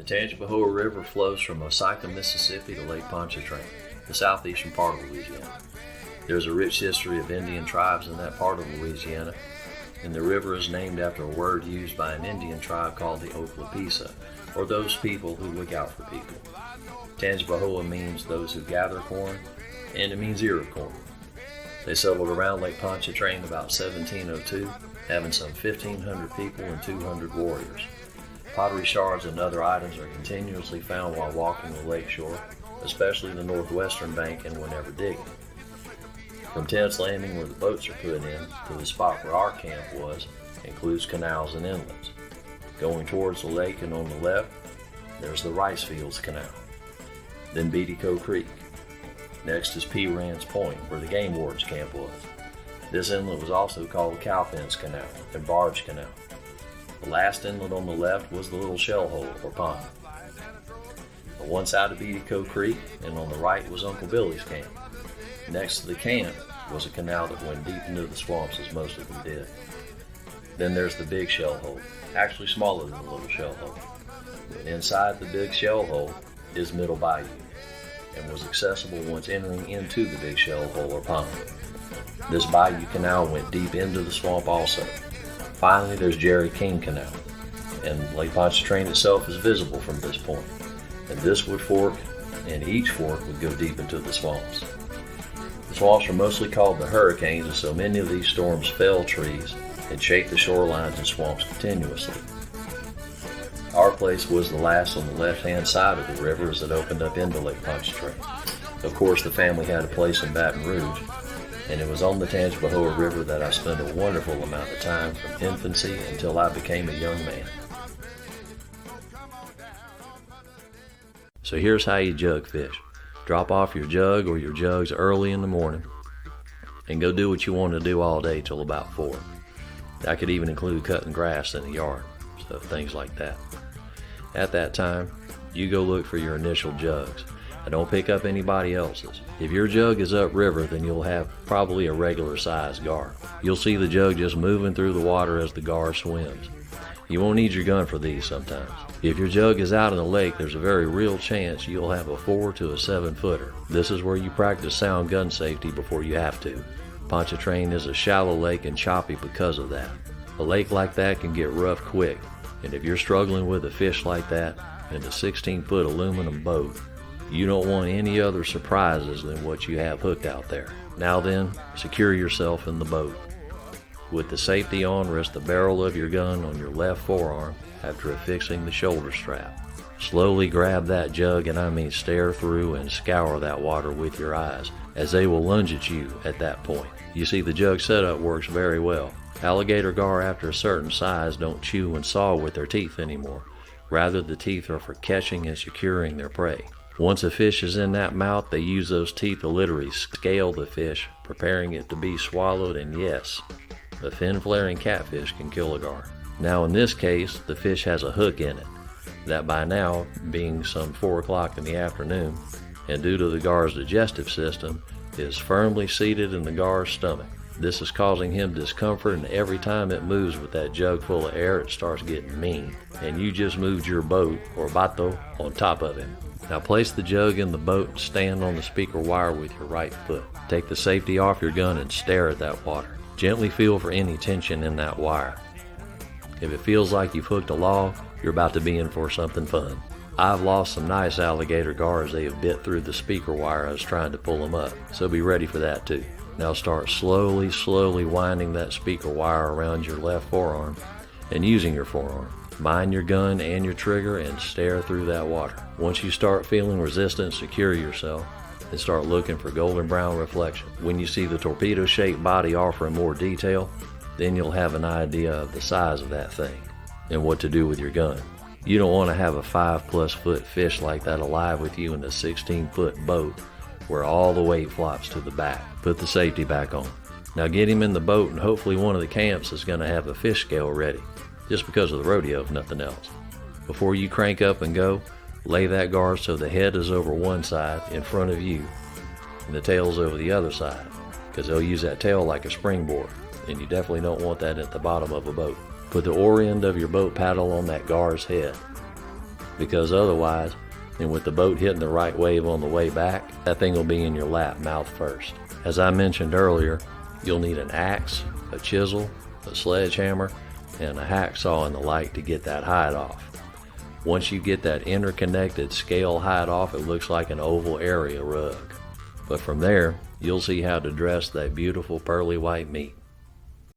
The Tangipahoa River flows from Osaka, Mississippi to Lake Pontchartrain, the southeastern part of Louisiana. There's a rich history of Indian tribes in that part of Louisiana, and the river is named after a word used by an Indian tribe called the Ochlapisa, or those people who look out for people. Tangipahoa means those who gather corn, and it means ear of corn. They settled around Lake Pontchartrain about 1702, having some 1,500 people and 200 warriors. Pottery shards and other items are continuously found while walking the lakeshore, especially the northwestern bank and whenever digging. From Tent's Landing, where the boats are put in, to the spot where our camp was, includes canals and inlets. Going towards the lake and on the left, there's the Rice Fields Canal. Then Beatico Creek. Next is P. Rand's Point, where the game warden's camp was. This inlet was also called the Cowpens Canal and Barge Canal. The last inlet on the left was the Little Shell Hole, or pond. On one side of Beatico Creek and on the right was Uncle Billy's camp. Next to the camp was a canal that went deep into the swamps, as most of them did. Then there's the Big Shell Hole, actually smaller than the Little Shell Hole. And inside the Big Shell Hole is Middle Bayou, and was accessible once entering into the Big Shell Hole or pond. This bayou canal went deep into the swamp also. Finally, there's Jerry King Canal, and Lake Pontchartrain itself is visible from this point. And this would fork, and each fork would go deep into the swamps. The swamps are mostly called the hurricanes, and so many of these storms fell trees and shaped the shorelines and swamps continuously. Our place was the last on the left-hand side of the river as it opened up into Lake Pontchartrain. Of course, the family had a place in Baton Rouge, and it was on the Tangipahoa River that I spent a wonderful amount of time from infancy until I became a young man. So here's how you jug fish. Drop off your jug or your jugs early in the morning and go do what you want to do all day till about 4. That could even include cutting grass in the yard, so things like that. At that time, you go look for your initial jugs. And don't pick up anybody else's. If your jug is upriver, then you'll have probably a regular sized gar. You'll see the jug just moving through the water as the gar swims. You won't need your gun for these sometimes. If your jug is out in the lake, there's a very real chance you'll have a 4 to a 7 footer. This is where you practice sound gun safety before you have to. Pontchartrain is a shallow lake and choppy because of that. A lake like that can get rough quick, and if you're struggling with a fish like that in a 16-foot aluminum boat, you don't want any other surprises than what you have hooked out there. Now then, secure yourself in the boat. With the safety on, rest the barrel of your gun on your left forearm after affixing the shoulder strap. Slowly grab that jug, and I mean stare through and scour that water with your eyes, as they will lunge at you at that point. You see, the jug setup works very well. Alligator gar after a certain size don't chew and saw with their teeth anymore. Rather, the teeth are for catching and securing their prey. Once a fish is in that mouth, they use those teeth to literally scale the fish, preparing it to be swallowed, and yes, a fin-flaring catfish can kill a gar. Now in this case, the fish has a hook in it, that by now, being some 4 o'clock in the afternoon, and due to the gar's digestive system, is firmly seated in the gar's stomach. This is causing him discomfort, and every time it moves with that jug full of air, it starts getting mean, and you just moved your boat, or bato, on top of him. Now place the jug in the boat and stand on the speaker wire with your right foot. Take the safety off your gun and stare at that water. Gently feel for any tension in that wire. If it feels like you've hooked a log, you're about to be in for something fun. I've lost some nice alligator gars they have bit through the speaker wire I was trying to pull them up, so be ready for that too. Now start slowly winding that speaker wire around your left forearm and using your forearm. Mind your gun and your trigger and stare through that water. Once you start feeling resistance, secure yourself and start looking for golden brown reflection. When you see the torpedo-shaped body offering more detail, then you'll have an idea of the size of that thing and what to do with your gun. You don't want to have a 5+ foot fish like that alive with you in a 16-foot boat where all the weight flops to the back. Put the safety back on. Now get him in the boat, and hopefully one of the camps is going to have a fish scale ready, just because of the rodeo if nothing else. Before you crank up and go, lay that gar so the head is over one side in front of you and the tail's over the other side, because they'll use that tail like a springboard, and you definitely don't want that at the bottom of a boat. Put the oar end of your boat paddle on that gar's head. because otherwise, and with the boat hitting the right wave on the way back, that thing will be in your lap mouth first. As I mentioned earlier, you'll need an axe, a chisel, a sledgehammer, and a hacksaw and the like to get that hide off. Once you get that interconnected scale hide off, it looks like an oval area rug. But from there, you'll see how to dress that beautiful pearly white meat.